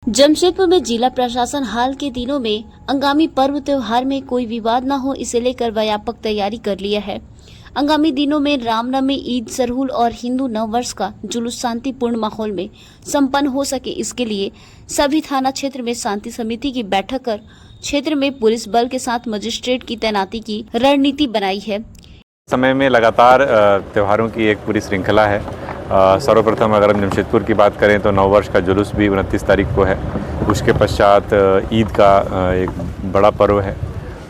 जमशेदपुर में जिला प्रशासन हाल के दिनों में आगामी पर्व त्योहार में कोई विवाद न हो, इसे लेकर व्यापक तैयारी कर लिया है। आगामी दिनों में रामनवमी, ईद, सरहुल और हिंदू नव वर्ष का जुलूस शांतिपूर्ण माहौल में संपन्न हो सके, इसके लिए सभी थाना क्षेत्र में शांति समिति की बैठक कर क्षेत्र में पुलिस बल के साथ मजिस्ट्रेट की तैनाती की रणनीति बनाई है। समय में लगातार त्योहारों की एक पूरी श्रृंखला है। सर्वप्रथम अगर हम जमशेदपुर की बात करें तो नववर्ष का जुलूस भी 29 तारीख को है। उसके पश्चात ईद का एक बड़ा पर्व है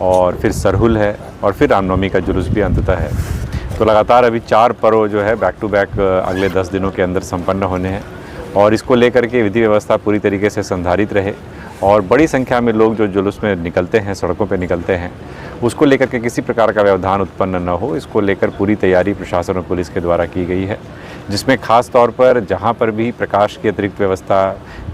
और फिर सरहुल है और फिर रामनवमी का जुलूस भी अंततः है। तो लगातार अभी 4 पर्व जो है बैक टू बैक अगले 10 दिनों के अंदर संपन्न होने हैं और इसको लेकर के विधि व्यवस्था पूरी तरीके से संधारित रहे और बड़ी संख्या में लोग जो जुलूस में निकलते हैं, सड़कों पे निकलते हैं, उसको लेकर के किसी प्रकार का व्यवधान उत्पन्न न हो, इसको लेकर पूरी तैयारी प्रशासन और पुलिस के द्वारा की गई है, जिसमें खास तौर पर जहां पर भी प्रकाश की अतिरिक्त व्यवस्था,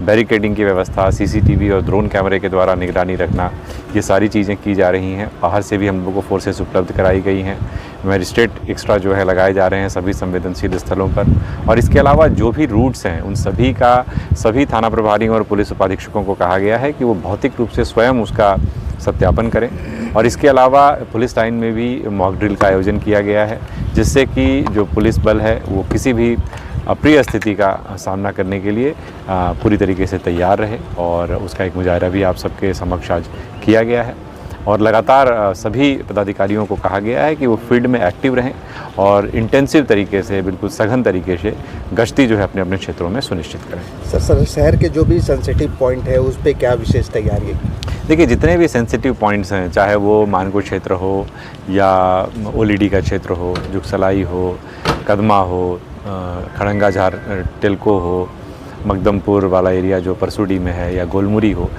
बैरिकेडिंग की व्यवस्था, सीसीटीवी और ड्रोन कैमरे के द्वारा निगरानी रखना, ये सारी चीज़ें की जा रही हैं। बाहर से भी हम लोगों को फोर्सेस उपलब्ध कराई गई हैं। मैजिस्ट्रेट एक्स्ट्रा जो है लगाए जा रहे हैं सभी संवेदनशील स्थलों पर और इसके अलावा जो भी रूट्स हैं उन सभी का सभी थाना प्रभारियों और पुलिस उपाधीक्षकों को कहा गया है कि वो भौतिक रूप से स्वयं उसका सत्यापन करें और इसके अलावा पुलिस लाइन में भी मॉक ड्रिल का आयोजन किया गया है, जिससे कि जो पुलिस बल है वो किसी भी अप्रिय स्थिति का सामना करने के लिए पूरी तरीके से तैयार रहे और उसका एक मुजाहरा भी आप सबके समक्ष आज किया गया है। और लगातार सभी पदाधिकारियों को कहा गया है कि वो फील्ड में एक्टिव रहें और इंटेंसिव तरीके से, बिल्कुल सघन तरीके से गश्ती जो है अपने अपने क्षेत्रों में सुनिश्चित करें। सर, शहर के जो भी सेंसिटिव पॉइंट है उस पर क्या विशेष तैयारी है? देखिए, जितने भी सेंसिटिव पॉइंट्स हैं, चाहे वो मानकोट क्षेत्र हो या ओलीडी का क्षेत्र हो, जुगसलाई हो, कदमा हो, खड़ंगा झार टेल्को हो, मकदमपुर वाला एरिया जो परसुडी में है या गोलमुरी हो,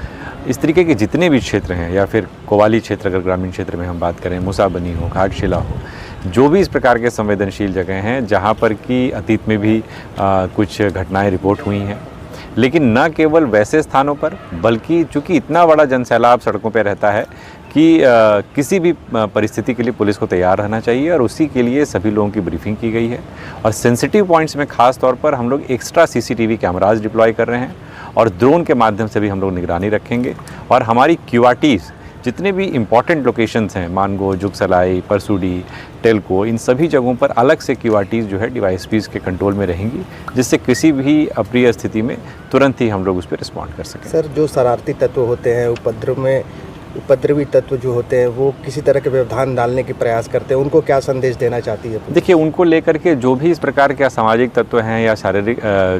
इस तरीके के जितने भी क्षेत्र हैं या फिर कोवाली क्षेत्र अगर ग्रामीण क्षेत्र में हम बात करें, मुसाबनी हो, घाटशिला हो, जो भी इस प्रकार के संवेदनशील जगह हैं जहां पर कि अतीत में भी कुछ घटनाएं रिपोर्ट हुई हैं, लेकिन न केवल वैसे स्थानों पर बल्कि चूँकि इतना बड़ा जनसैलाब सड़कों पर रहता है कि किसी भी परिस्थिति के लिए पुलिस को तैयार रहना चाहिए और उसी के लिए सभी लोगों की ब्रीफिंग की गई है। और सेंसिटिव पॉइंट्स में ख़ास तौर पर हम लोग एक्स्ट्रा सीसीटीवी कैमराज डिप्लॉय कर रहे हैं और ड्रोन के माध्यम से भी हम लोग निगरानी रखेंगे और हमारी क्यूआरटीज़ जितने भी इम्पॉर्टेंट लोकेशंस हैं, मानगो, जुगसलाई, परसुडी, टेल्को, इन सभी जगहों पर अलग से क्यूआरटीज़ जो है डीवाईएसपीज़ के कंट्रोल में रहेंगी, जिससे किसी भी अप्रिय स्थिति में तुरंत ही हम लोग उस पर रिस्पॉन्ड कर सकें। सर, जो शरारती तत्व होते हैं, उपद्रवी तत्व जो होते हैं, वो किसी तरह के व्यवधान डालने के प्रयास करते हैं, उनको क्या संदेश देना चाहती है? देखिए, उनको लेकर के जो भी इस प्रकार के असामाजिक तत्व हैं या शारीरिक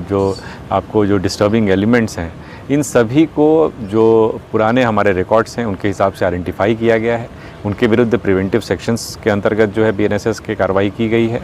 जो डिस्टर्बिंग एलिमेंट्स हैं, इन सभी को जो पुराने हमारे रिकॉर्ड्स हैं उनके हिसाब से आइडेंटिफाई किया गया है। उनके विरुद्ध प्रिवेंटिव सेक्शंस के अंतर्गत जो है बीएनएसएस की कार्रवाई की गई है।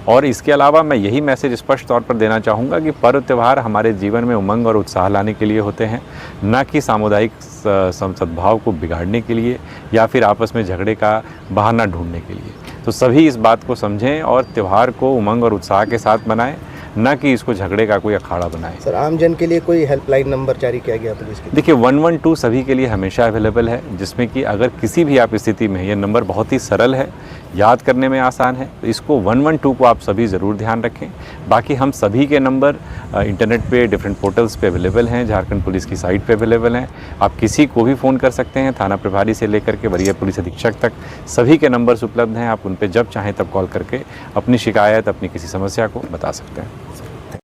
और इसके अलावा मैं यही मैसेज स्पष्ट तौर पर देना चाहूँगा कि पर्व त्यौहार हमारे जीवन में उमंग और उत्साह लाने के लिए होते हैं, न कि सामुदायिक सद्भाव को बिगाड़ने के लिए या फिर आपस में झगड़े का बहाना ढूंढने के लिए। तो सभी इस बात को समझें और त्यौहार को उमंग और उत्साह के साथ मनाएं, न कि इसको झगड़े का कोई अखाड़ा बनाएं। सर, आम जन के लिए कोई हेल्पलाइन नंबर जारी किया गया पुलिस की? देखिए, 112 सभी के लिए हमेशा अवेलेबल है, जिसमें कि अगर किसी भी आप स्थिति में, ये नंबर बहुत ही सरल है, याद करने में आसान है, तो इसको 112 को आप सभी ज़रूर ध्यान रखें। बाकी हम सभी के नंबर इंटरनेट पे डिफरेंट पोर्टल्स पे अवेलेबल हैं, झारखंड पुलिस की साइट पे अवेलेबल हैं। आप किसी को भी फ़ोन कर सकते हैं, थाना प्रभारी से लेकर के वरीय पुलिस अधीक्षक तक सभी के नंबर्स उपलब्ध हैं। आप उन पे जब चाहें तब कॉल करके अपनी शिकायत, अपनी किसी समस्या को बता सकते हैं।